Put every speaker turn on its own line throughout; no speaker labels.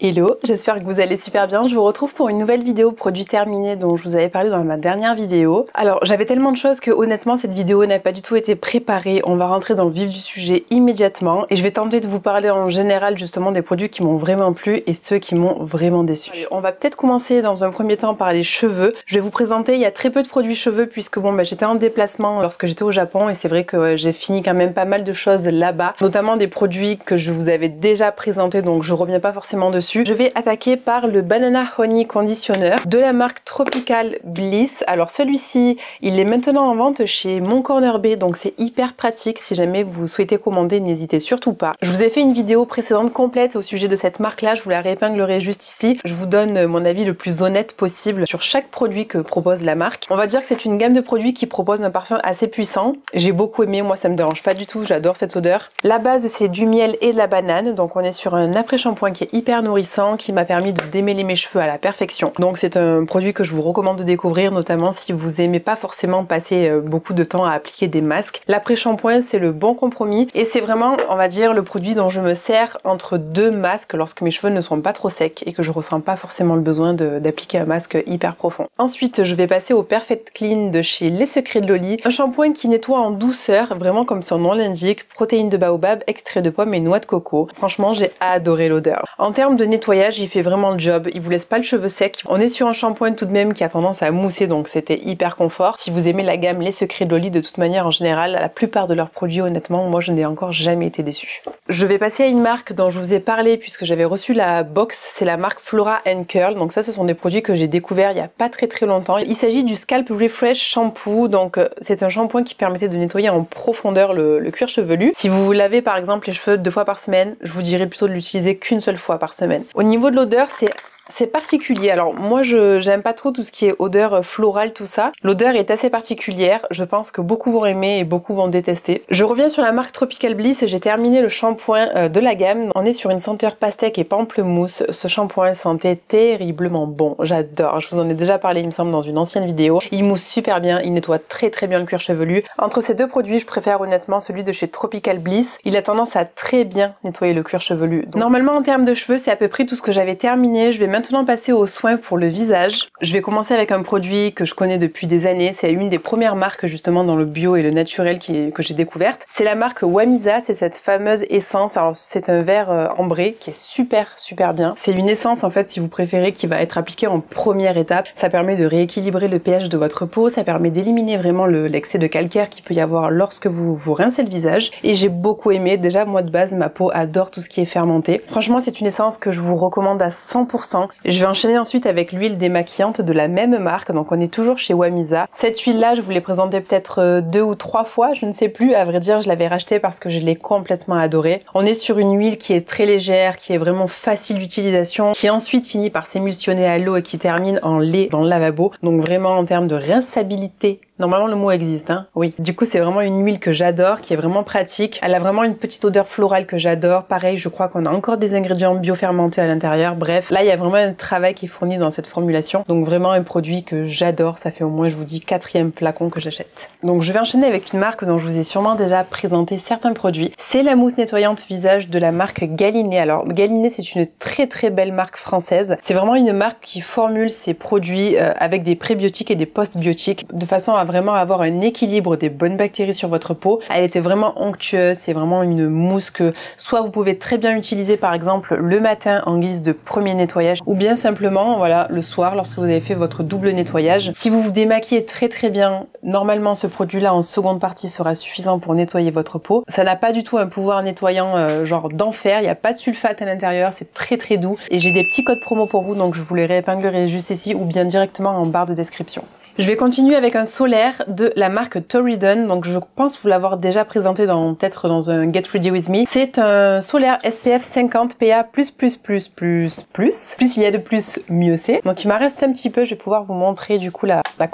Hello, j'espère que vous allez super bien. Je vous retrouve pour une nouvelle vidéo produit terminé dont je vous avais parlé dans ma dernière vidéo. Alors j'avais tellement de choses que honnêtement cette vidéo n'a pas du tout été préparée. On va rentrer dans le vif du sujet immédiatement et je vais tenter de vous parler en général justement des produits qui m'ont vraiment plu et ceux qui m'ont vraiment déçu. Allez, on va peut-être commencer dans un premier temps par les cheveux. Je vais vous présenter, il y a très peu de produits cheveux puisque bon j'étais en déplacement lorsque j'étais au Japon et c'est vrai que j'ai fini quand même pas mal de choses là-bas, notamment des produits que je vous avais déjà présentés donc je reviens pas forcément dessus. Je vais attaquer par le Banana Honey Conditioner de la marque Tropical Bliss. Alors celui-ci, il est maintenant en vente chez Mon Corner Bay, donc c'est hyper pratique. Si jamais vous souhaitez commander, n'hésitez surtout pas. Je vous ai fait une vidéo précédente complète au sujet de cette marque-là, je vous la réépinglerai juste ici. Je vous donne mon avis le plus honnête possible sur chaque produit que propose la marque. On va dire que c'est une gamme de produits qui propose un parfum assez puissant. J'ai beaucoup aimé, moi ça me dérange pas du tout, j'adore cette odeur. La base c'est du miel et de la banane, donc on est sur un après-shampoing qui est hyper nourrissant, qui m'a permis de démêler mes cheveux à la perfection. Donc c'est un produit que je vous recommande de découvrir, notamment si vous aimez pas forcément passer beaucoup de temps à appliquer des masques. L'après-shampoing c'est le bon compromis et c'est vraiment, on va dire, le produit dont je me sers entre deux masques lorsque mes cheveux ne sont pas trop secs et que je ressens pas forcément le besoin d'appliquer un masque hyper profond. Ensuite je vais passer au Perfect Clean de chez Les Secrets de Loli, un shampoing qui nettoie en douceur, vraiment comme son nom l'indique, protéines de baobab, extrait de pomme et noix de coco. Franchement j'ai adoré l'odeur. En termes de nettoyage, il fait vraiment le job, il vous laisse pas le cheveu sec. On est sur un shampoing tout de même qui a tendance à mousser, donc c'était hyper confort. Si vous aimez la gamme Les Secrets de Loli, de toute manière en général, la plupart de leurs produits, honnêtement, moi je n'ai encore jamais été déçue. Je vais passer à une marque dont je vous ai parlé puisque j'avais reçu la box, c'est la marque Flora & Curl. Donc ça ce sont des produits que j'ai découverts il y a pas très longtemps. Il s'agit du Scalp Refresh Shampoo, donc c'est un shampoing qui permettait de nettoyer en profondeur le cuir chevelu. Si vous lavez par exemple les cheveux 2 fois par semaine, je vous dirais plutôt de l'utiliser qu'une seule fois par semaine. Au niveau de l'odeur, c'est particulier. Alors moi j'aime pas trop tout ce qui est odeur florale, tout ça. L'odeur est assez particulière, je pense que beaucoup vont aimer et beaucoup vont détester. Je reviens sur la marque Tropical Bliss, j'ai terminé le shampoing de la gamme. On est sur une senteur pastèque et pamplemousse. Ce shampoing sentait terriblement bon, j'adore. Je vous en ai déjà parlé il me semble dans une ancienne vidéo. Il mousse super bien, il nettoie très bien le cuir chevelu. Entre ces deux produits, je préfère honnêtement celui de chez Tropical Bliss. Il a tendance à très bien nettoyer le cuir chevelu. Donc, normalement en termes de cheveux, c'est à peu près tout ce que j'avais terminé. Je vais maintenant passer aux soins pour le visage. Je vais commencer avec un produit que je connais depuis des années. C'est une des premières marques justement dans le bio et le naturel que j'ai découverte. C'est la marque Wamisa, c'est cette fameuse essence. Alors c'est un verre ambré qui est super bien. C'est une essence en fait si vous préférez qui va être appliquée en première étape. Ça permet de rééquilibrer le pH de votre peau, ça permet d'éliminer vraiment l'excès de calcaire qu'il peut y avoir lorsque vous rincez le visage. Et j'ai beaucoup aimé. Déjà moi de base ma peau adore tout ce qui est fermenté. Franchement c'est une essence que je vous recommande à 100%. Je vais enchaîner ensuite avec l'huile démaquillante de la même marque, donc on est toujours chez Wamisa. Cette huile là je vous l'ai présentée peut-être 2 ou 3 fois, je ne sais plus, à vrai dire je l'avais rachetée parce que je l'ai complètement adorée. On est sur une huile qui est très légère, qui est vraiment facile d'utilisation, qui ensuite finit par s'émulsionner à l'eau et qui termine en lait dans le lavabo, donc vraiment en termes de rinçabilité. Normalement le mot existe, hein. Oui. Du coup c'est vraiment une huile que j'adore, qui est vraiment pratique. Elle a vraiment une petite odeur florale que j'adore. Pareil, je crois qu'on a encore des ingrédients biofermentés à l'intérieur. Bref, là il y a vraiment un travail qui est fourni dans cette formulation. Donc vraiment un produit que j'adore. Ça fait au moins, je vous dis, 4e flacon que j'achète. Donc je vais enchaîner avec une marque dont je vous ai sûrement déjà présenté certains produits. C'est la mousse nettoyante visage de la marque Galinée. Alors Galinée c'est une très belle marque française. C'est vraiment une marque qui formule ses produits avec des prébiotiques et des postbiotiques de façon à vraiment avoir un équilibre des bonnes bactéries sur votre peau. Elle était vraiment onctueuse, c'est vraiment une mousse que soit vous pouvez très bien utiliser par exemple le matin en guise de premier nettoyage ou bien simplement voilà le soir lorsque vous avez fait votre double nettoyage. Si vous vous démaquillez très bien, normalement ce produit là en seconde partie sera suffisant pour nettoyer votre peau. Ça n'a pas du tout un pouvoir nettoyant genre d'enfer, il n'y a pas de sulfate à l'intérieur, c'est très doux et j'ai des petits codes promo pour vous donc je vous les réépinglerai juste ici ou bien directement en barre de description. Je vais continuer avec un solaire de la marque Torridon, donc je pense vous l'avoir déjà présenté peut-être dans un Get Ready With Me. C'est un solaire SPF 50 PA+++++++++++++++++++++++++++++++++++++++++ Plus il y a de plus, mieux c'est. Donc il m'en reste un petit peu, je vais pouvoir vous montrer du coup la la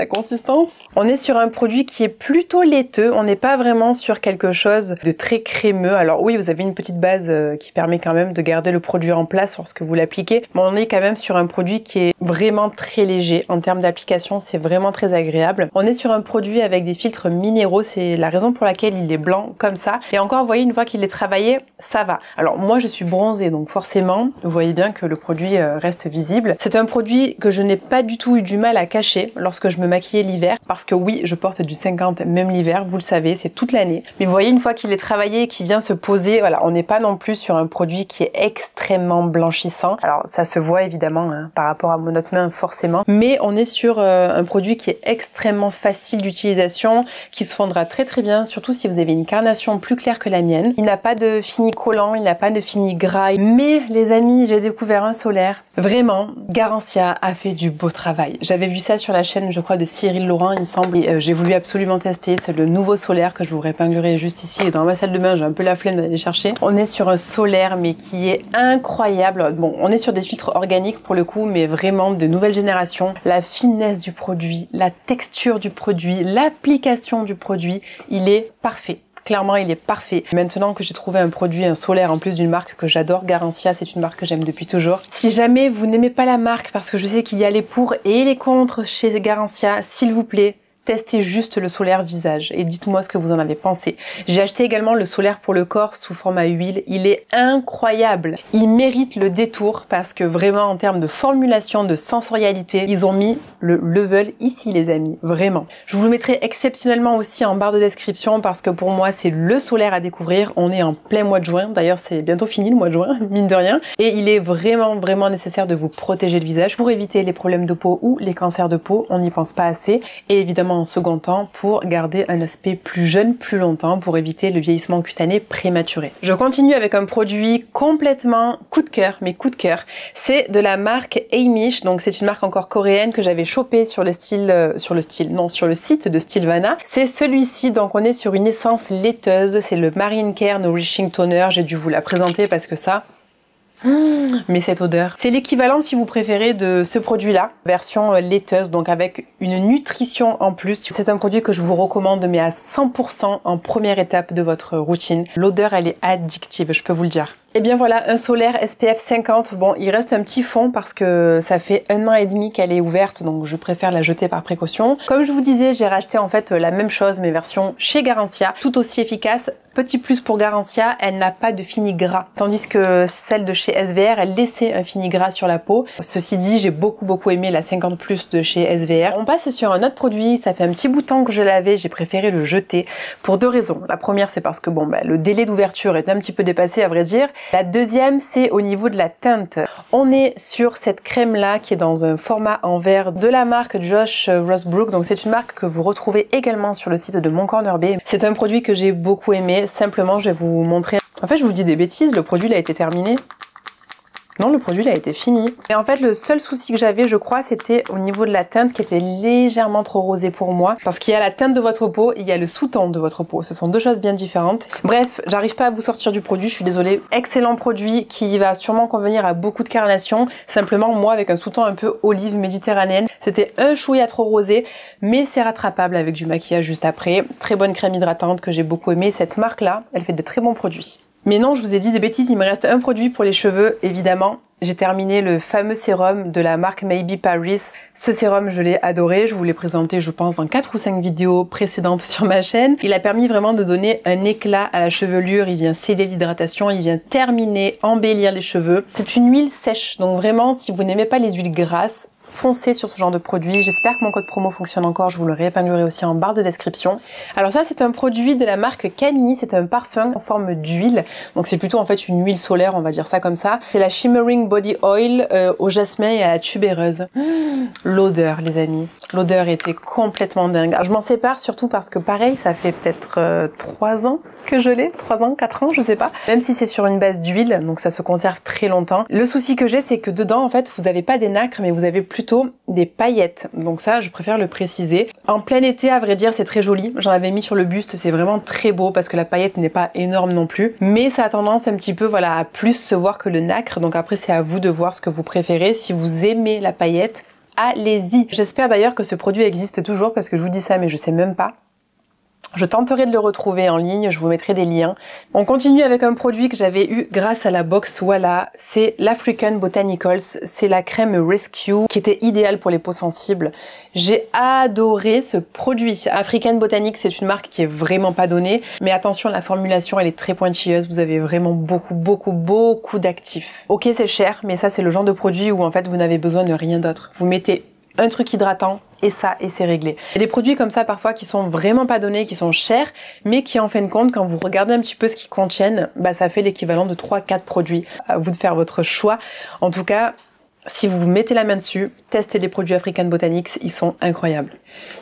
consistance. On est sur un produit qui est plutôt laiteux, on n'est pas vraiment sur quelque chose de très crémeux. Alors oui, vous avez une petite base qui permet quand même de garder le produit en place lorsque vous l'appliquez, mais on est quand même sur un produit qui est vraiment très léger. En termes d'application, c'est vraiment très agréable. On est sur un produit avec des filtres minéraux, c'est la raison pour laquelle il est blanc comme ça. Et encore, vous voyez, une fois qu'il est travaillé, ça va. Alors moi, je suis bronzée, donc forcément, vous voyez bien que le produit reste visible. C'est un produit que je n'ai pas du tout eu du mal à cacher lorsque je me maquillais l'hiver, parce que oui, je porte du 50 même l'hiver, vous le savez, c'est toute l'année. Mais vous voyez, une fois qu'il est travaillé et qu'il vient se poser, voilà, on n'est pas non plus sur un produit qui est extrêmement blanchissant. Alors ça se voit évidemment hein, par rapport à notre main forcément, mais on est sur un produit qui est extrêmement facile d'utilisation, qui se fondra très très bien, surtout si vous avez une carnation plus claire que la mienne. Il n'a pas de fini collant, il n'a pas de fini gras, mais les amis, j'ai découvert un solaire. Vraiment, Garancia a fait du beau travail. J'avais vu ça sur la chaîne, je crois, de Cyril Laurent, il me semble, et j'ai voulu absolument tester. C'est le nouveau solaire que je vous épinglerai juste ici, et dans ma salle de bain, j'ai un peu la flemme d'aller chercher. On est sur un solaire, mais qui est incroyable. Bon, on est sur des filtres organiques pour le coup, mais vraiment de nouvelle génération. La finesse du produit, la texture du produit, l'application du produit, il est parfait. Clairement, il est parfait. Maintenant que j'ai trouvé un produit, un solaire, en plus d'une marque que j'adore, Garancia, c'est une marque que j'aime depuis toujours. Si jamais vous n'aimez pas la marque, parce que je sais qu'il y a les pour et les contre chez Garancia, s'il vous plaît, testez juste le solaire visage et dites-moi ce que vous en avez pensé. J'ai acheté également le solaire pour le corps sous format huile. Il est incroyable. Il mérite le détour parce que vraiment en termes de formulation, de sensorialité, ils ont mis le level ici les amis. Vraiment. Je vous le mettrai exceptionnellement aussi en barre de description parce que pour moi c'est le solaire à découvrir. On est en plein mois de juin. D'ailleurs c'est bientôt fini le mois de juin, mine de rien. Et il est vraiment nécessaire de vous protéger le visage pour éviter les problèmes de peau ou les cancers de peau. On n'y pense pas assez. Et évidemment en second temps pour garder un aspect plus jeune plus longtemps pour éviter le vieillissement cutané prématuré. Je continue avec un produit complètement coup de cœur, mais coup de cœur. C'est de la marque Heimish, donc c'est une marque encore coréenne que j'avais chopée sur le site de Stylevana. C'est celui-ci, donc on est sur une essence laiteuse, c'est le Marine Care Nourishing Toner. J'ai dû vous la présenter parce que ça, mais cette odeur, c'est l'équivalent si vous préférez de ce produit là, version laiteuse, donc avec une nutrition en plus. C'est un produit que je vous recommande mais à 100% en première étape de votre routine. L'odeur elle est addictive, je peux vous le dire. Et bien voilà, un solaire SPF 50, bon il reste un petit fond parce que ça fait 1 an et demi qu'elle est ouverte, donc je préfère la jeter par précaution. Comme je vous disais, j'ai racheté en fait la même chose mais version chez Garancia, tout aussi efficace. Petit plus pour Garancia, elle n'a pas de fini gras, tandis que celle de chez SVR, elle laissait un fini gras sur la peau. Ceci dit, j'ai beaucoup aimé la 50+ de chez SVR. On passe sur un autre produit, ça fait un petit bout de temps que je l'avais, j'ai préféré le jeter pour 2 raisons. La première, c'est parce que bon, le délai d'ouverture est un petit peu dépassé à vrai dire. La deuxième, c'est au niveau de la teinte. On est sur cette crème là qui est dans un format en verre de la marque Josh Rossbrook, donc c'est une marque que vous retrouvez également sur le site de Mon Corner Bay. C'est un produit que j'ai beaucoup aimé. Simplement, je vais vous montrer. En fait, je vous dis des bêtises, le produit il a été terminé. Non, le produit il a été fini. Et en fait, le seul souci que j'avais, je crois, c'était au niveau de la teinte qui était légèrement trop rosée pour moi. Parce qu'il y a la teinte de votre peau, et il y a le sous-ton de votre peau. Ce sont 2 choses bien différentes. Bref, j'arrive pas à vous sortir du produit, je suis désolée. Excellent produit qui va sûrement convenir à beaucoup de carnations. Simplement, moi, avec un sous-ton un peu olive méditerranéenne, c'était un chouïa trop rosé, mais c'est rattrapable avec du maquillage juste après. Très bonne crème hydratante que j'ai beaucoup aimé. Cette marque-là, elle fait de très bons produits. Mais non, je vous ai dit des bêtises, il me reste un produit pour les cheveux, évidemment. J'ai terminé le fameux sérum de la marque Maybe Paris. Ce sérum, je l'ai adoré. Je vous l'ai présenté, je pense, dans 4 ou 5 vidéos précédentes sur ma chaîne. Il a permis vraiment de donner un éclat à la chevelure. Il vient céder l'hydratation, il vient terminer, embellir les cheveux. C'est une huile sèche, donc vraiment, si vous n'aimez pas les huiles grasses, foncez sur ce genre de produit. J'espère que mon code promo fonctionne encore, je vous le réépinglerai aussi en barre de description. Alors ça, c'est un produit de la marque Cani, c'est un parfum en forme d'huile. Donc c'est plutôt en fait une huile solaire, on va dire ça comme ça. C'est la Shimmering Body Oil au jasmin et à la tubéreuse. L'odeur, les amis. L'odeur était complètement dingue. Alors, je m'en sépare surtout parce que pareil, ça fait peut-être 3 ans que je l'ai. 3 ans, 4 ans, je sais pas. Même si c'est sur une base d'huile, donc ça se conserve très longtemps. Le souci que j'ai, c'est que dedans, en fait, vous n'avez pas des nacres, mais vous avez plutôt des paillettes. Donc ça, je préfère le préciser. En plein été, à vrai dire, c'est très joli. J'en avais mis sur le buste, c'est vraiment très beau parce que la paillette n'est pas énorme non plus. Mais ça a tendance un petit peu, voilà, à plus se voir que le nacre. Donc après, c'est à vous de voir ce que vous préférez. Si vous aimez la paillette, allez-y. J'espère d'ailleurs que ce produit existe toujours parce que je vous dis ça mais je sais même pas. Je tenterai de le retrouver en ligne, je vous mettrai des liens. On continue avec un produit que j'avais eu grâce à la box Walla, c'est l'African Botanicals, c'est la crème Rescue qui était idéale pour les peaux sensibles. J'ai adoré ce produit. African Botanics, c'est une marque qui est vraiment pas donnée, mais attention, la formulation elle est très pointilleuse, vous avez vraiment beaucoup d'actifs. Ok, c'est cher, mais ça c'est le genre de produit où en fait vous n'avez besoin de rien d'autre. Vous mettez un truc hydratant et c'est réglé. Il y a des produits comme ça parfois qui sont vraiment pas donnés, qui sont chers, mais qui en fin de compte, quand vous regardez un petit peu ce qu'ils contiennent, bah ça fait l'équivalent de 3-4 produits. À vous de faire votre choix. En tout cas, si vous mettez la main dessus, testez les produits African Botanics, ils sont incroyables.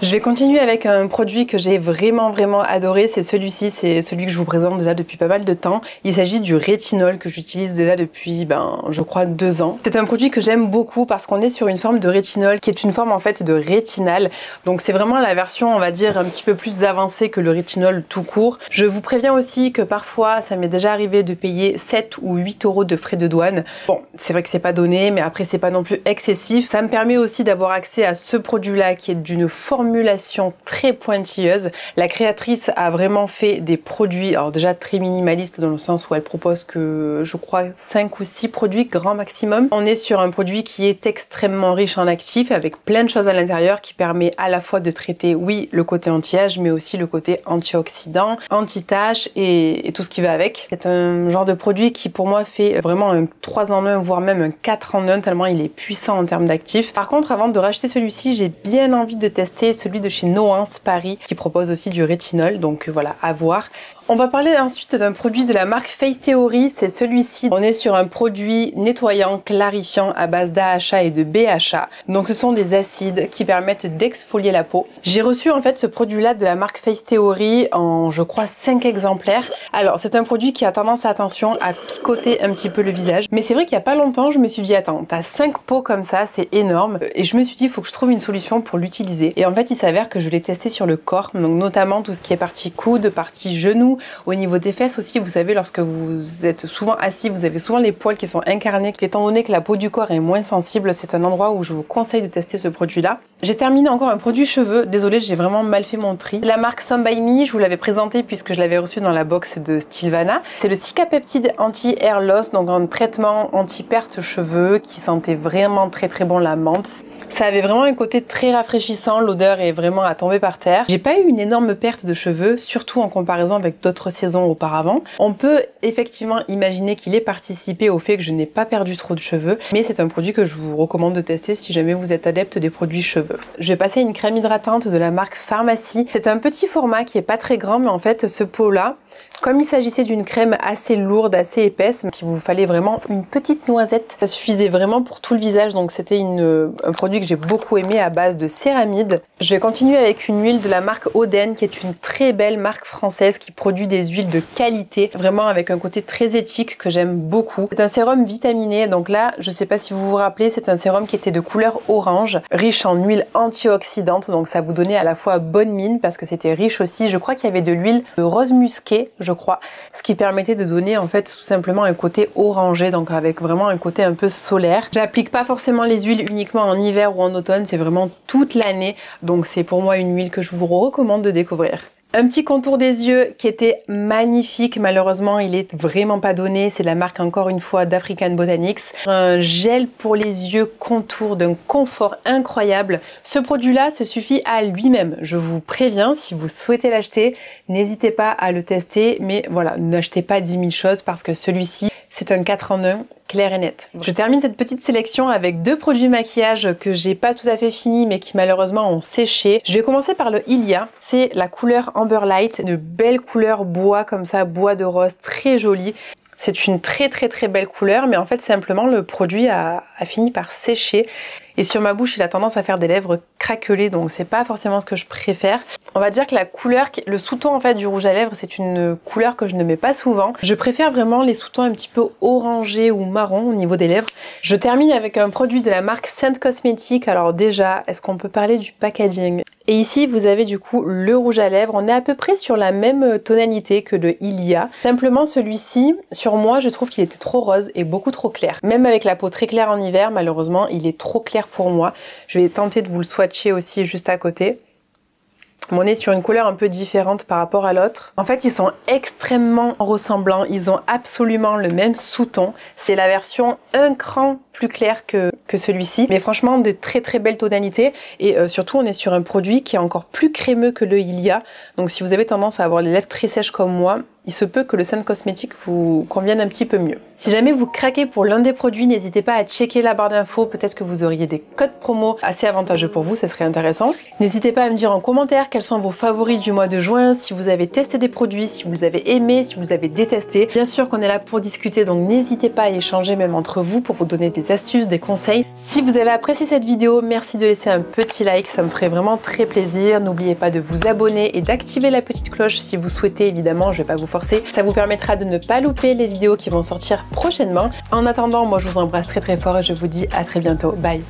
Je vais continuer avec un produit que j'ai vraiment adoré, c'est celui-ci, c'est celui que je vous présente déjà depuis pas mal de temps. Il s'agit du rétinol que j'utilise déjà depuis, je crois 2 ans. C'est un produit que j'aime beaucoup parce qu'on est sur une forme de rétinol qui est une forme en fait de rétinal. Donc c'est vraiment la version, on va dire, un petit peu plus avancée que le rétinol tout court. Je vous préviens aussi que parfois, ça m'est déjà arrivé de payer 7 ou 8 € de frais de douane. Bon, c'est vrai que c'est pas donné, mais après c'est pas non plus excessif. Ça me permet aussi d'avoir accès à ce produit-là qui est d'une formulation très pointilleuse. La créatrice a vraiment fait des produits, alors déjà très minimalistes dans le sens où elle propose que je crois 5 ou 6 produits grand maximum. On est sur un produit qui est extrêmement riche en actifs avec plein de choses à l'intérieur qui permet à la fois de traiter, oui, le côté anti-âge, mais aussi le côté antioxydant, anti-tache et tout ce qui va avec. C'est un genre de produit qui pour moi fait vraiment un 3 en 1 voire même un 4 en 1 tellement il est puissant en termes d'actifs. Par contre, avant de racheter celui-ci, j'ai bien envie de tester celui de chez Nuance Paris qui propose aussi du rétinol, donc voilà, à voir. On va parler ensuite d'un produit de la marque Face Theory, c'est celui-ci. On est sur un produit nettoyant, clarifiant à base d'AHA et de BHA. Donc ce sont des acides qui permettent d'exfolier la peau. J'ai reçu en fait ce produit-là de la marque Face Theory en, je crois, 5 exemplaires. Alors c'est un produit qui a tendance, attention, à picoter un petit peu le visage. Mais c'est vrai qu'il y a pas longtemps, je me suis dit, attends, t'as 5 pots comme ça, c'est énorme. Et je me suis dit, il faut que je trouve une solution pour l'utiliser. Et en fait, il s'avère que je l'ai testé sur le corps, donc notamment tout ce qui est partie coude, partie genou. Au niveau des fesses aussi, vous savez, lorsque vous êtes souvent assis, vous avez souvent les poils qui sont incarnés. Étant donné que la peau du corps est moins sensible, c'est un endroit où je vous conseille de tester ce produit-là. J'ai terminé encore un produit cheveux. Désolée, j'ai vraiment mal fait mon tri. La marque Some By Me, je vous l'avais présenté puisque je l'avais reçu dans la box de Stilvana. C'est le Cicapeptide Anti-Hair Loss, donc un traitement anti-perte cheveux qui sentait vraiment très bon la menthe. Ça avait vraiment un côté très rafraîchissant, l'odeur est vraiment à tomber par terre. J'ai pas eu une énorme perte de cheveux, surtout en comparaison avec d'autres saisons auparavant. On peut effectivement imaginer qu'il ait participé au fait que je n'ai pas perdu trop de cheveux, mais c'est un produit que je vous recommande de tester si jamais vous êtes adepte des produits cheveux. Je vais passer à une crème hydratante de la marque Pharmacie. C'est un petit format qui est pas très grand, mais en fait ce pot-là, comme il s'agissait d'une crème assez lourde, assez épaisse, qu'il vous fallait vraiment une petite noisette, ça suffisait vraiment pour tout le visage, donc c'était un produit que j'ai beaucoup aimé à base de céramide. Je vais continuer avec une huile de la marque Oden, qui est une très belle marque française qui produit des huiles de qualité, vraiment avec un côté très éthique que j'aime beaucoup. C'est un sérum vitaminé, donc là, je sais pas si vous vous rappelez, c'est un sérum qui était de couleur orange, riche en huile antioxydante, donc ça vous donnait à la fois bonne mine parce que c'était riche aussi. Je crois qu'il y avait de l'huile de rose musquée, je crois, ce qui permettait de donner en fait tout simplement un côté orangé, donc avec vraiment un côté un peu solaire. J'applique pas forcément les huiles uniquement en hiver ou en automne, c'est vraiment toute l'année, donc c'est pour moi une huile que je vous recommande de découvrir. Un petit contour des yeux qui était magnifique, malheureusement il est vraiment pas donné, c'est la marque encore une fois d'African Botanics. Un gel pour les yeux contour d'un confort incroyable. Ce produit-là se suffit à lui-même, je vous préviens, si vous souhaitez l'acheter, n'hésitez pas à le tester, mais voilà, n'achetez pas 10 000 choses parce que celui-ci, c'est un 4 en 1. Clair et net. Je termine cette petite sélection avec 2 produits maquillage que j'ai pas tout à fait fini mais qui malheureusement ont séché. Je vais commencer par le Ilia. C'est la couleur Amber Light, une belle couleur bois comme ça, bois de rose, très jolie. C'est une très belle couleur, mais en fait simplement le produit a fini par sécher. Et sur ma bouche, il a tendance à faire des lèvres craquelées, donc c'est pas forcément ce que je préfère. On va dire que la couleur, le sous-ton en fait du rouge à lèvres, c'est une couleur que je ne mets pas souvent. Je préfère vraiment les sous-tons un petit peu orangés ou marron au niveau des lèvres. Je termine avec un produit de la marque Scent Cosmetics. Alors déjà, est-ce qu'on peut parler du packaging? Et ici, vous avez du coup le rouge à lèvres. On est à peu près sur la même tonalité que le Ilia. Simplement, celui-ci, sur moi, je trouve qu'il était trop rose et beaucoup trop clair. Même avec la peau très claire en hiver, malheureusement, il est trop clair pour moi. Je vais tenter de vous le swatcher aussi juste à côté. On est sur une couleur un peu différente par rapport à l'autre. En fait, ils sont extrêmement ressemblants. Ils ont absolument le même sous-ton. C'est la version un cran plus claire que celui-ci. Mais franchement, de très très belles tonalités. Et surtout, on est sur un produit qui est encore plus crémeux que le Ilia. Donc si vous avez tendance à avoir les lèvres très sèches comme moi, il se peut que le Scent Cosmetics vous convienne un petit peu mieux. Si jamais vous craquez pour l'un des produits, n'hésitez pas à checker la barre d'infos. Peut-être que vous auriez des codes promo assez avantageux pour vous, ça serait intéressant. N'hésitez pas à me dire en commentaire quels sont vos favoris du mois de juin, si vous avez testé des produits, si vous les avez aimés, si vous avez détesté. Bien sûr qu'on est là pour discuter, donc n'hésitez pas à échanger même entre vous pour vous donner des astuces, des conseils. Si vous avez apprécié cette vidéo, merci de laisser un petit like, ça me ferait vraiment très plaisir. N'oubliez pas de vous abonner et d'activer la petite cloche si vous souhaitez, évidemment, je vais pas vous forcer. Ça vous permettra de ne pas louper les vidéos qui vont sortir prochainement. En attendant, moi je vous embrasse très très fort et je vous dis à très bientôt. Bye!